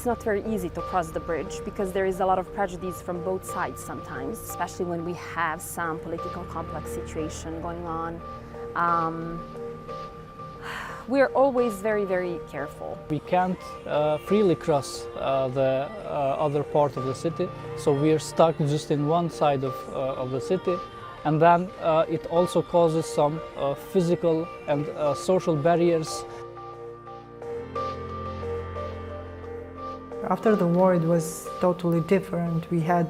It's not very easy to cross the bridge because there is a lot of prejudice from both sides sometimes, especially when we have some political complex situation going on. We're always very, very careful. We can't freely cross the other part of the city, so we are stuck just in one side of the city, and then it also causes some physical and social barriers. After the war, it was totally different. We had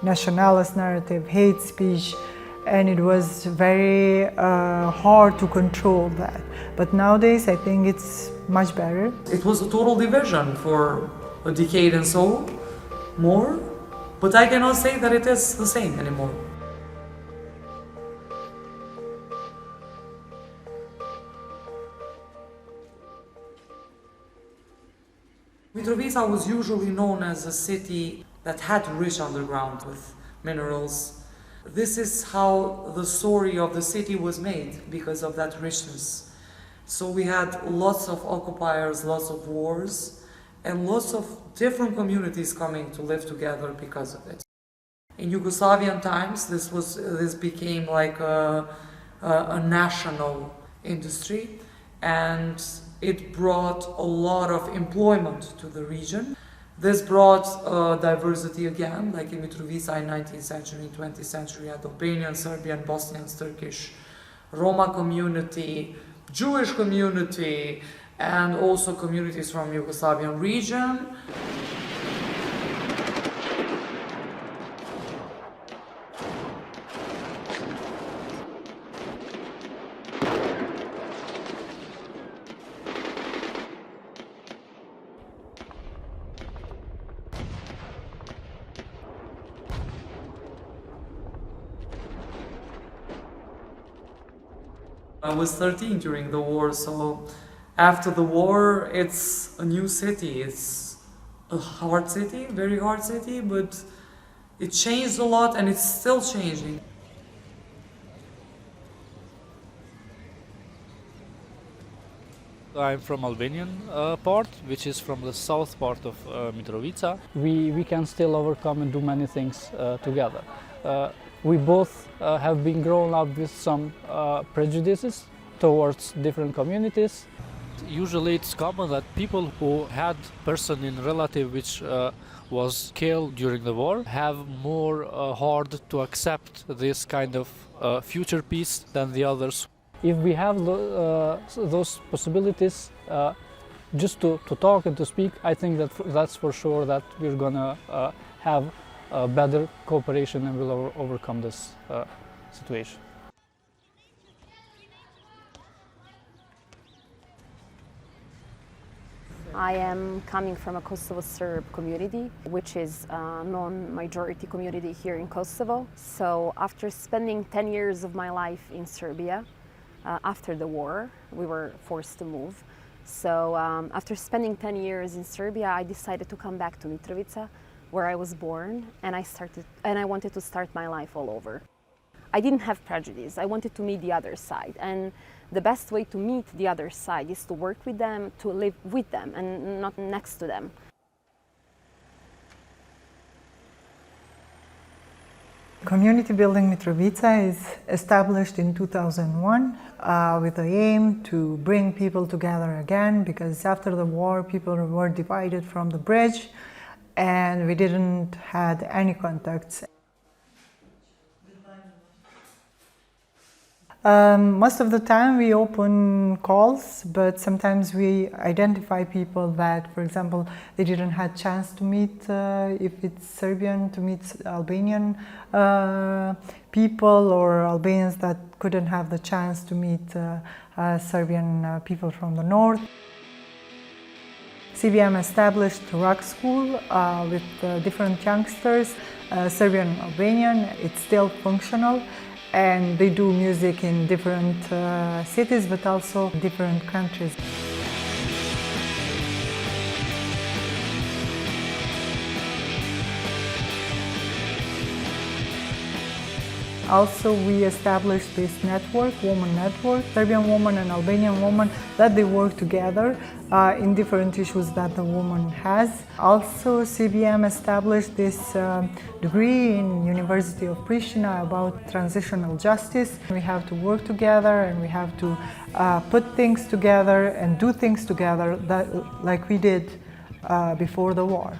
nationalist narrative, hate speech, and it was very hard to control that. But nowadays, I think it's much better. It was a total division for a decade and so more, but I cannot say that it is the same anymore. Mitrovica was usually known as a city that had rich underground with minerals. This is how the story of the city was made, because of that richness. So we had lots of occupiers, lots of wars, and lots of different communities coming to live together because of it. In Yugoslavian times, this became like a national industry, and it brought a lot of employment to the region. This brought diversity again, like in Mitrovica in 19th century, 20th century, had Albanian, Serbian, Bosnians, Turkish, Roma community, Jewish community, and also communities from Yugoslavian region. I was 13 during the war, so after the war it's a new city. It's a hard city, very hard city, but it changed a lot and it's still changing. I'm from Albanian part, which is from the south part of Mitrovica. We can still overcome and do many things together. We both have been grown up with some prejudices towards different communities. Usually it's common that people who had person in relative which was killed during the war have more hard to accept this kind of future peace than the others. If we have those possibilities just to talk and to speak, I think that's for sure that we're gonna have better cooperation and will overcome this situation. I am coming from a Kosovo Serb community, which is a non-majority community here in Kosovo. So after spending 10 years of my life in Serbia, after the war, we were forced to move. So after spending 10 years in Serbia, I decided to come back to Mitrovica, where I was born, and I wanted to start my life all over. I didn't have prejudice. I wanted to meet the other side, and the best way to meet the other side is to work with them, to live with them, and not next to them. Community Building Mitrovica is established in 2001 with the aim to bring people together again, because after the war people were divided from the bridge and we didn't had any contacts. Most of the time we open calls, but sometimes we identify people that, for example, they didn't have chance to meet, if it's Serbian, to meet Albanian people, or Albanians that couldn't have the chance to meet Serbian people from the north. CBM established a rock school with different youngsters Serbian and Albanian. It's still functional, and they do music in different cities, but also different countries. Also, we established this network, women network, Serbian women and Albanian women, that they work together in different issues that the woman has. Also, CBM established this degree in University of Pristina about transitional justice. We have to work together, and we have to put things together and do things together like we did before the war.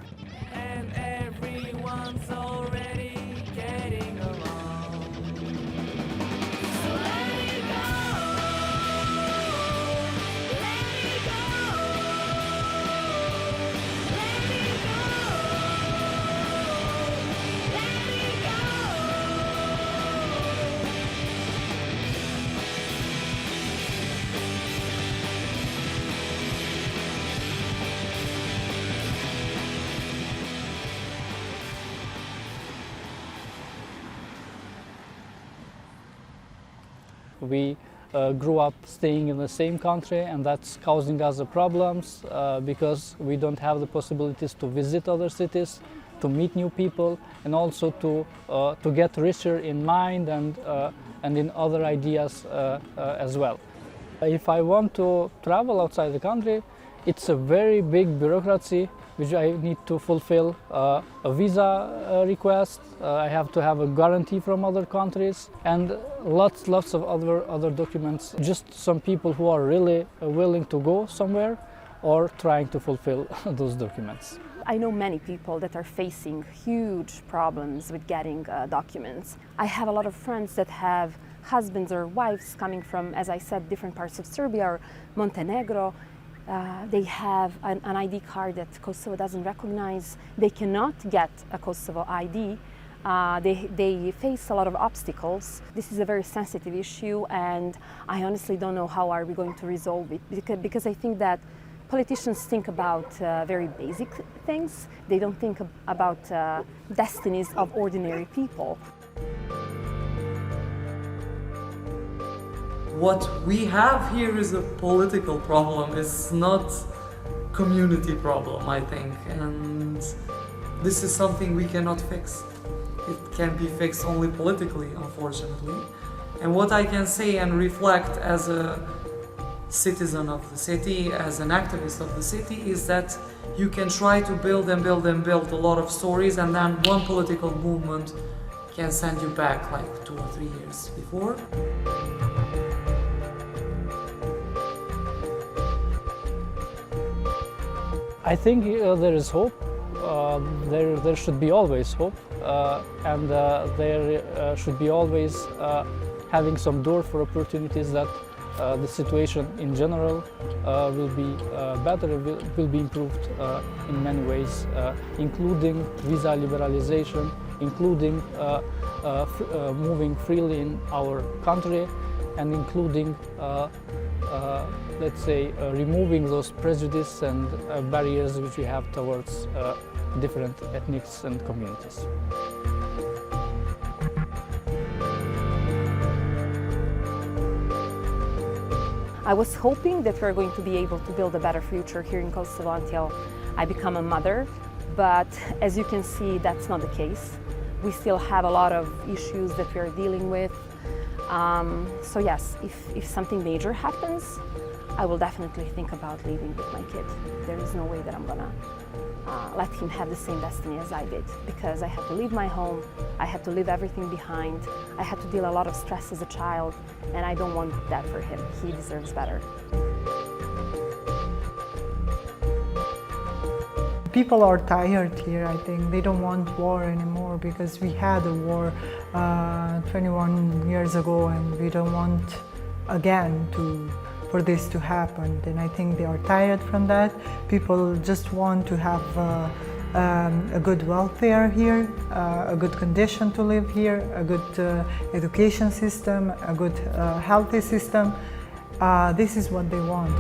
We grew up staying in the same country, and that's causing us problems because we don't have the possibilities to visit other cities, to meet new people, and also to get richer in mind and in other ideas as well. If I want to travel outside the country, it's a very big bureaucracy which I need to fulfill a visa request. I have to have a guarantee from other countries, and lots of other documents. Just some people who are really willing to go somewhere or trying to fulfill those documents. I know many people that are facing huge problems with getting documents. I have a lot of friends that have husbands or wives coming from, as I said, different parts of Serbia or Montenegro. They have an ID card that Kosovo doesn't recognize. They cannot get a Kosovo ID. They face a lot of obstacles. This is a very sensitive issue, and I honestly don't know how are we going to resolve it, because I think that politicians think about very basic things. They don't think about destinies of ordinary people. What we have here is a political problem. It's not community problem, I think, and this is something we cannot fix. It can be fixed only politically, unfortunately. And what I can say and reflect as a citizen of the city, as an activist of the city, is that you can try to build and build and build a lot of stories, and then one political movement can send you back like 2 or 3 years before. I think there is hope. There should be always hope, and there should be always having some door for opportunities that the situation in general will be better, will be improved in many ways, including visa liberalization, including moving freely in our country, and including let's say, removing those prejudices and barriers which we have towards different ethnics and communities. I was hoping that we're going to be able to build a better future here in Kosovo until I become a mother, but as you can see, that's not the case. We still have a lot of issues that we're dealing with. So yes, if something major happens, I will definitely think about leaving with my kid. There is no way that I'm gonna let him have the same destiny as I did, because I had to leave my home, I had to leave everything behind, I had to deal a lot of stress as a child, and I don't want that for him. He deserves better. People are tired here, I think. They don't want war anymore because we had a war 21 years ago, and we don't want again for this to happen. And I think they are tired from that. People just want to have a good welfare here, a good condition to live here, a good education system, a good healthy system. This is what they want.